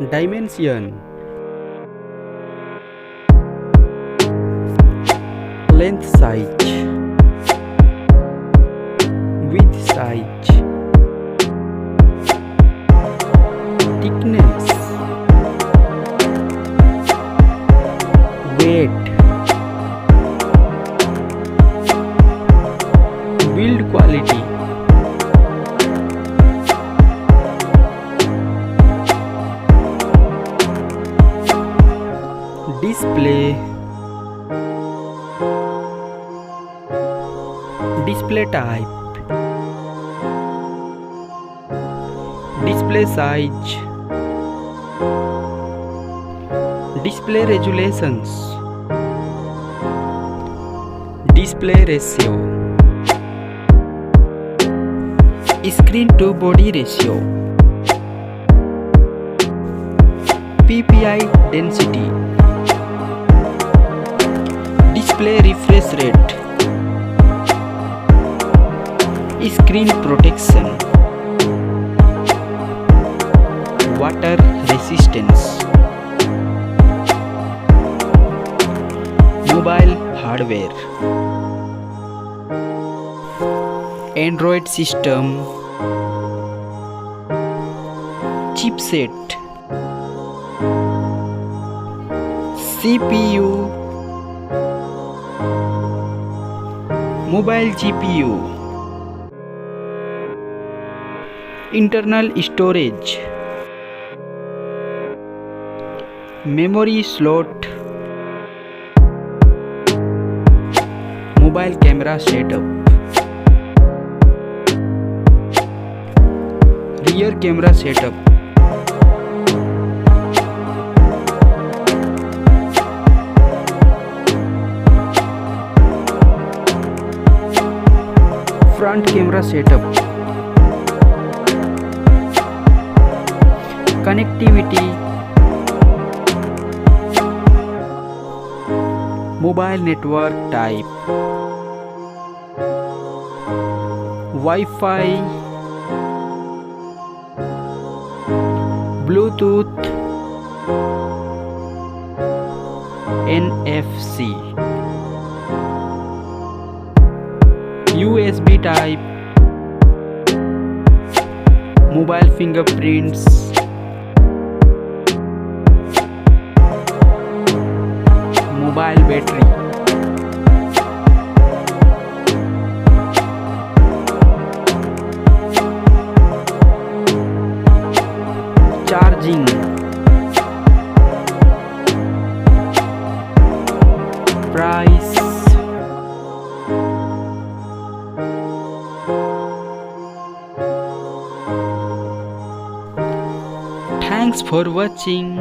Dimension, length size, width size, thickness, weight, build quality, display, display type, display size, display resolutions, display ratio, screen to body ratio, PPI density, display refresh rate, screen protection, water resistance, mobile hardware, Android system, chipset, CPU, mobile GPU, internal storage, memory slot, mobile camera setup, rear camera setup, front camera setup, connectivity, mobile network type, Wi-Fi, Bluetooth, NFC, USB type, mobile fingerprints, mobile battery, charging, price. Thanks for watching.